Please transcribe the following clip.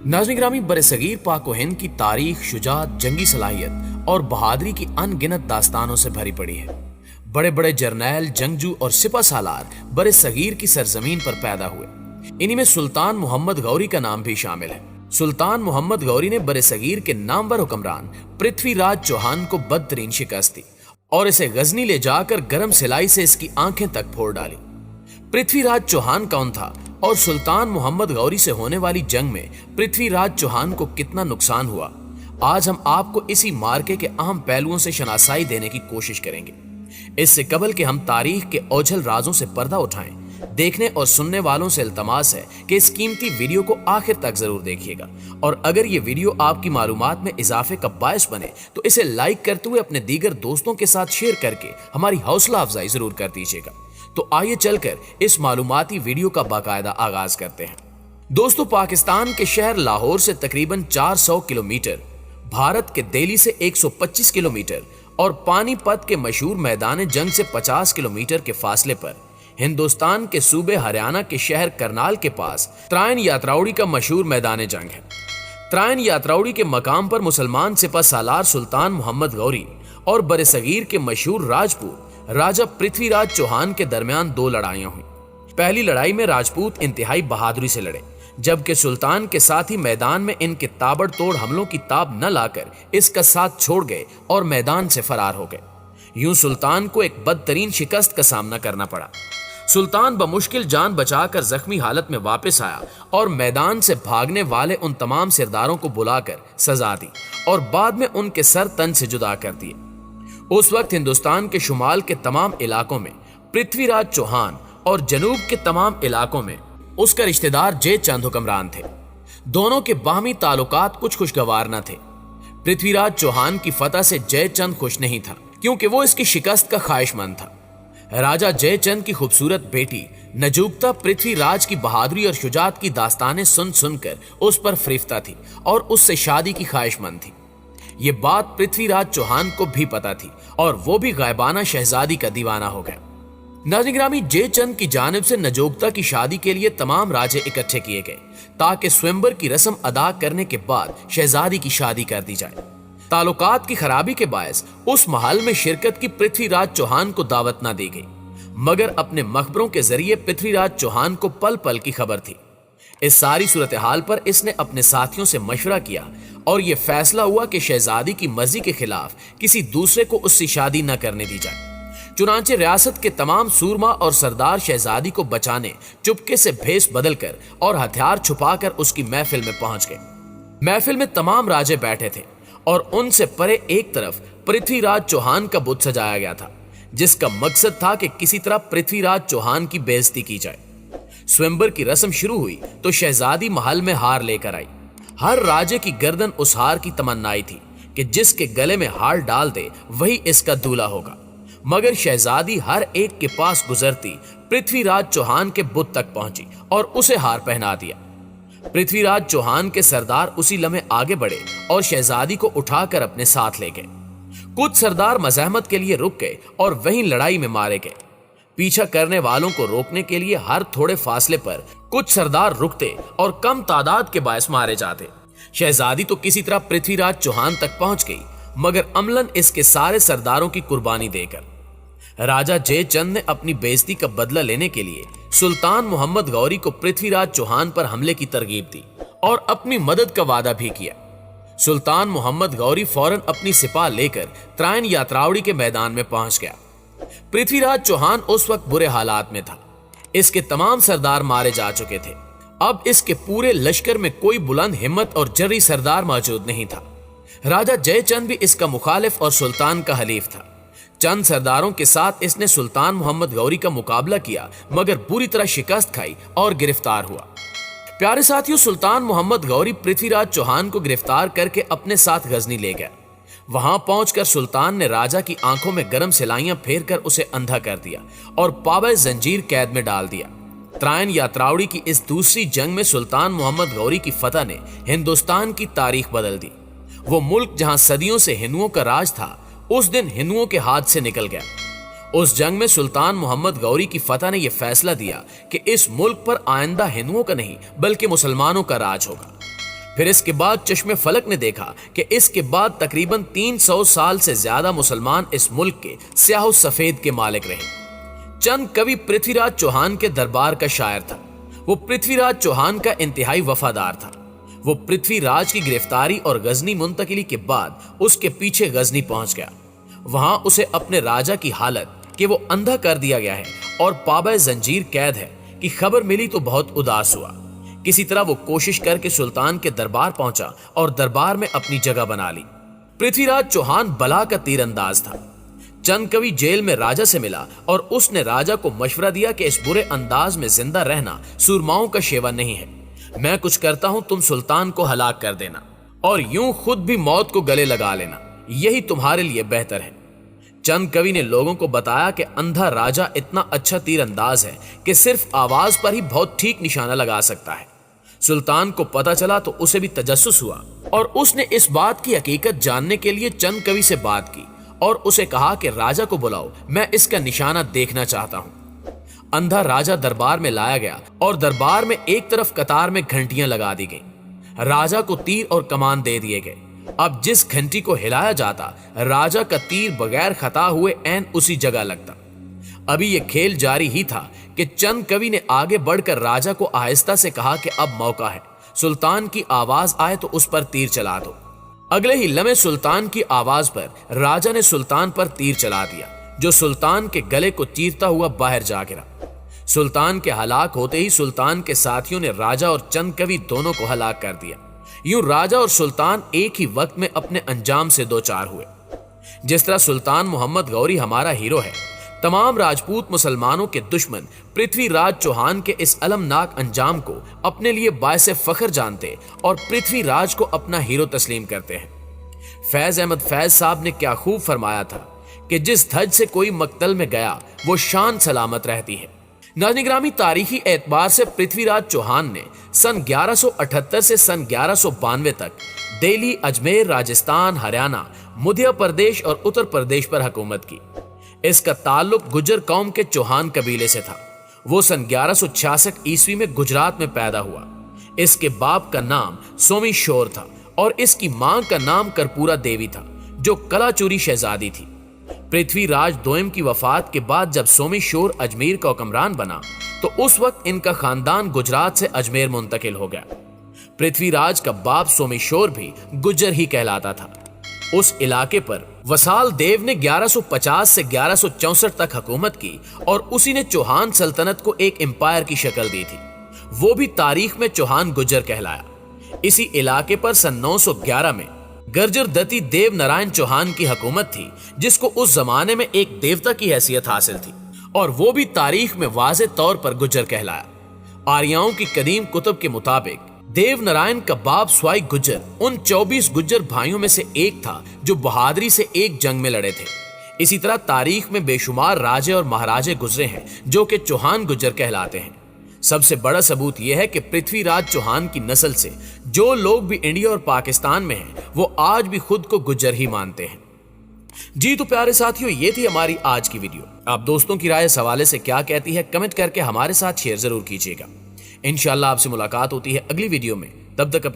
नाज़रीन ग्रामी, बरसगीर पाक व हिंद की तारीख शुजाअत, जंगी सलाहियत और बहादुरी की अनगिनत दास्तानों से भरी पड़ी है। बड़े बड़े जर्नैल, जंगजू और सिपा सालार बरसगीर की सरजमीन पर पैदा हुए। इन्हीं में सुल्तान मोहम्मद गौरी का नाम भी शामिल है। सुल्तान मोहम्मद गौरी ने बरसगीर के नामवर हुक्मरान पृथ्वीराज चौहान को बदतरीन शिकस्त दी और इसे गजनी ले जाकर गरम सिलाई से इसकी आंखें तक फोड़ डाली। पृथ्वीराज चौहान कौन था और सुल्तान मोहम्मद गौरी से होने वाली जंग में पृथ्वीराज चौहान को कितना नुकसान हुआ, आज हम आपको इसी मार्के के अहम पहलुओं से शनासाई देने की कोशिश करेंगे। इससे कबल कि हम तारीख के ओझल राजों से पर्दा उठाएं, देखने और सुनने वालों से इल्तमास है कि इस कीमती वीडियो को आखिर तक जरूर देखिएगा और अगर ये वीडियो आपकी मालूमात में इजाफे का बायस बने तो इसे लाइक करते हुए अपने दीगर दोस्तों के साथ शेयर करके हमारी हौसला अफजाई जरूर कर दीजिएगा। तो आइए चलकर इस मालूमाती वीडियो का बाकायदा आगाज करते हैं। दोस्तों, पाकिस्तान के शहर लाहौर से तकरीबन 400 किलोमीटर, भारत के दिल्ली से 125 किलोमीटर और पानीपत के मशहूर मैदान जंग से 50 किलोमीटर के फासले पर हिंदुस्तान के सूबे हरियाणा के शहर करनाल के पास त्राइन यात्राउड़ी का मशहूर मैदान जंग है। त्राइन यात्राउड़ी के मकाम पर मुसलमान सिपा सालार सुल्तान मोहम्मद गौरी और बरसगीर के मशहूर राजपूत राजा पृथ्वीराज चौहान के दरमियान दो लड़ाइयां हुई। पहली लड़ाई में राजपूत इंतहाई बहादुरी से लड़े, जबकि सुल्तान के साथ ही मैदान में इनके ताबड़तोड़ हमलों की ताब न लाकर इसका साथ छोड़ गए और मैदान से फरार हो गए। यूं सुल्तान को एक बदतरीन शिकस्त का सामना करना पड़ा। सुल्तान बमुश्किल जान बचाकर जख्मी हालत में वापस आया और मैदान से भागने वाले उन तमाम सरदारों को बुलाकर सजा दी और बाद में उनके सर तन से जुदा कर दिए। उस वक्त हिंदुस्तान के शुमाल के तमाम इलाकों में पृथ्वीराज चौहान और जनूब के तमाम इलाकों में उसका रिश्तेदार जयचंद हुक्मरान थे। दोनों के बाहमी ताल्लुकात कुछ खुशगवार न थे। पृथ्वीराज चौहान की फतह से जयचंद खुश नहीं था, क्योंकि वो इसकी शिकस्त का ख्वाहिशमंद था। राजा जयचंद की खूबसूरत बेटी नजूकता पृथ्वीराज की बहादुरी और शुजाअत की दास्तानें सुन सुनकर उस पर फरिफ्ता थी और उससे शादी की ख्वाहिशमंद थी। ये बात पृथ्वीराज चौहान को भी पता थी और वो भी गायबाना शहजादी का दीवाना हो गया। नाज़रीन ग्रामी, जयचंद की जानिब से नजोगता की शादी के लिए तमाम राजे इकट्ठे किए गए ताकि स्वयंवर की रस्म अदा करने के बाद शहजादी की शादी कर दी जाए। ताल्लुकात की खराबी के बायस उस महल में शिरकत की पृथ्वीराज चौहान को दावत न दी गई, मगर अपने मखबरों के जरिए पृथ्वीराज चौहान को पल पल की खबर थी। इस सारी सूरत हाल पर इसने अपने साथियों से मशवरा किया और यह फैसला हुआ कि शहजादी की मर्जी के खिलाफ किसी दूसरे को उससे शादी न करने दी जाए। चुनांचे रियासत के तमाम सूरमा और सरदार शहजादी को बचाने चुपके से भेष बदलकर और हथियार छुपाकर उसकी महफिल में पहुंच गए। महफिल में तमाम राजे बैठे थे और उनसे परे एक तरफ पृथ्वीराज चौहान का बुत सजाया गया था, जिसका मकसद था कि किसी तरह पृथ्वीराज चौहान की बेइज्जती की जाए। स्वयंवर की रस्म शुरू हुई तो शहजादी महल में हार लेकर आई। हर राजे की गर्दन उस हार की तमन्नाई थी कि जिसके गले में हार डाल दे वही इसका दूल्हा होगा, मगर शहजादी हर एक के पास गुजरती पृथ्वीराज चौहान के बुत तक पहुंची और उसे हार पहना दिया। पृथ्वीराज चौहान के सरदार उसी लम्हे आगे बढ़े और शहजादी को उठाकर अपने साथ ले गए। कुछ सरदार मज़ाहमत के लिए रुक गए और वहीं लड़ाई में मारे गए। पीछा करने वालों को रोकने के लिए हर थोड़े फासले पर कुछ सरदार रुकते और कम तादाद के बायस मारे जाते। शहजादी तो किसी तरह पृथ्वीराज चौहान तक पहुंच गई, मगर अमलन इसके सारे सरदारों की कुर्बानी देकर राजा जयचंद ने अपनी बेइज्जती का बदला लेने के लिए सुल्तान मोहम्मद गौरी को पृथ्वीराज चौहान पर हमले की तरगीब दी और अपनी मदद का वादा भी किया। सुल्तान मोहम्मद गौरी फौरन अपनी सिपाह लेकर त्राइन यात्राउड़ी के मैदान में पहुंच गया। पृथ्वीराज चौहान उस वक्त बुरे हालात में था। इसके तमाम सरदार मारे जा चुके थे। अब इसके पूरे लश्कर में कोई बुलंद हिम्मत और जर्री सरदार मौजूद नहीं था। राजा जयचंद भी इसका मुखालिफ और सुल्तान का हलीफ था। चंद सरदारों के साथ इसने सुल्तान मोहम्मद गौरी का मुकाबला किया, मगर बुरी तरह शिकस्त खाई और गिरफ्तार हुआ। प्यारे साथियों, सुल्तान मोहम्मद गौरी पृथ्वीराज चौहान को गिरफ्तार करके अपने साथ गजनी ले गया। वहां पहुंचकर सुल्तान ने राजा की आंखों में गर्म सिलाइयां फेर कर उसे अंधा कर दिया और पाबे जंजीर कैद में डाल दिया। त्राइन यात्राउड़ी की इस दूसरी जंग में सुल्तान मोहम्मद गौरी की फतह ने हिंदुस्तान की तारीख बदल दी। वो मुल्क जहां सदियों से हिंदुओं का राज था, उस दिन हिंदुओं के हाथ से निकल गया। उस जंग में सुल्तान मोहम्मद गौरी की फतह ने यह फैसला दिया कि इस मुल्क पर आइंदा हिंदुओं का नहीं बल्कि मुसलमानों का राज होगा। پھر اس کے بعد چشم فلک نے دیکھا کہ اس کے بعد تقریباً 300 سال سے زیادہ مسلمان اس ملک کے سیاہ و سفید کے مالک رہے۔ چند کوی پرتھوی راج چوہان کے دربار کا شاعر تھا۔ وہ پرتھوی راج چوہان کا انتہائی وفادار تھا۔ وہ پرتھوی راج کی گرفتاری اور غزنی منتقلی کے بعد اس کے پیچھے غزنی پہنچ گیا۔ وہاں اسے اپنے راجا کی حالت کہ وہ اندھا کر دیا گیا ہے اور پابہ زنجیر قید ہے کی خبر ملی تو بہت اداس ہوا۔ کسی طرح وہ کوشش کر کے سلطان کے دربار پہنچا اور دربار میں اپنی جگہ بنا لی۔ پرتھوی راج چوہان بلا کا تیر انداز تھا۔ چند کوی جیل میں راجا سے ملا اور اس نے راجا کو مشورہ دیا کہ اس برے انداز میں زندہ رہنا سورماؤں کا شیوا نہیں ہے۔ میں کچھ کرتا ہوں، تم سلطان کو ہلاک کر دینا اور یوں خود بھی موت کو گلے لگا لینا، یہی تمہارے لیے بہتر ہے۔ چند کوی نے لوگوں کو بتایا کہ اندھا راجا اتنا اچھا تیر انداز ہے کہ صرف آواز پر ہی بہت ٹھیک نشانہ لگا سکتا ہے۔ سلطان کو پتا چلا تو اسے بھی تجسس ہوا اور اس نے اس بات کی حقیقت جاننے کے لیے چند کوی سے بات کی اور اسے کہا کہ راجا کو بلاؤ، میں اس کا نشانہ دیکھنا چاہتا ہوں۔ اندھا راجا دربار میں لایا گیا اور دربار میں ایک طرف قطار میں گھنٹیاں لگا دی گئیں۔ راجا کو تیر اور کمان دے دیے گئے۔ اب جس گھنٹی کو ہلایا جاتا، راجا کا تیر بغیر خطا ہوئے عین اسی جگہ لگتا۔ ابھی یہ کھیل جاری ہی تھا کہ چند کوی نے آگے بڑھ کر راجا کو آہستہ سے کہا کہ اب موقع ہے، سلطان کی آواز آئے تو اس پر تیر چلا دو۔ اگلے ہی لمحے سلطان کی آواز پر راجا نے سلطان پر تیر چلا دیا، جو سلطان کے گلے کو چیرتا ہوا باہر جا گرا۔ سلطان کے ہلاک ہوتے ہی سلطان کے ساتھیوں نے راجا اور چند کوی دونوں کو ہلاک کر دیا۔ یوں راجا اور سلطان ایک ہی وقت میں اپنے انجام سے دوچار ہوئے۔ جس طرح سلطان محمد غوری ہمارا ہیرو ہے، تمام راجپوت مسلمانوں کے دشمن پرتھوی راج چوہان کے اس المناک انجام کو اپنے لیے باعث فخر جانتے اور پرتھوی راج کو اپنا ہیرو تسلیم کرتے ہیں۔ فیض احمد فیض صاحب نے کیا خوب فرمایا تھا کہ جس دھج سے کوئی مقتل میں گیا وہ شان سلامت رہتی ہے۔ ناظرین گرامی، تاریخی اعتبار سے پرتھوی راج چوہان نے سن 1178 سے سن 1192 تک دہلی، اجمیر، راجستھان، ہریانہ، مدھیہ پردیش اور اتر پردیش پر حکومت کی۔ اس کا تعلق گجر قوم کے چوہان قبیلے سے تھا۔ وہ سن 1166 عیسوی میں گجرات میں پیدا ہوا۔ اس کے باپ کا نام سومی شور تھا اور اس کی ماں کا نام کرپورا دیوی تھا، جو کلاچوری شہزادی تھی۔ پرتھوی راج دوئم کی وفات کے بعد جب سومی شور اجمیر کا حکمران بنا تو اس وقت ان کا خاندان گجرات سے اجمیر منتقل ہو گیا۔ پرتھوی راج کا باپ سومی شور بھی گجر ہی کہلاتا تھا۔ اس علاقے پر وسال دیو نے 1150 سے 1164 تک حکومت کی اور اسی نے چوہان سلطنت کو ایک امپائر کی شکل دی تھی۔ وہ بھی تاریخ میں چوہان گجر کہلایا۔ اسی علاقے پر سن 911 میں گرجر دتی دیو نارائن چوہان کی حکومت تھی، جس کو اس زمانے میں ایک دیوتا کی حیثیت حاصل تھی اور وہ بھی تاریخ میں واضح طور پر گجر کہلایا۔ آریاؤں کی قدیم کتب کے مطابق دیو نارائن کا باپ سوائی گجر ان 24 گجر بھائیوں میں سے ایک تھا جو بہادری سے ایک جنگ میں لڑے تھے۔ اسی طرح تاریخ میں بے شمار راجے اور مہاراجے گزرے ہیں جو کہ چوہان گجر کہلاتے ہیں۔ سب سے بڑا ثبوت یہ ہے کہ پرتھوی راج چوہان کی نسل سے جو لوگ بھی انڈیا اور پاکستان میں ہیں وہ آج بھی خود کو گجر ہی مانتے ہیں۔ جی تو پیارے ساتھیوں، یہ تھی ہماری آج کی ویڈیو۔ آپ دوستوں کی رائے اس حوالے سے کیا کہتی ہے کمنٹ کر کے ہمارے ساتھ شیئر ضرور کیجیے گا۔ انشاءاللہ آپ سے ملاقات ہوتی ہے اگلی ویڈیو میں، تب تک اپنا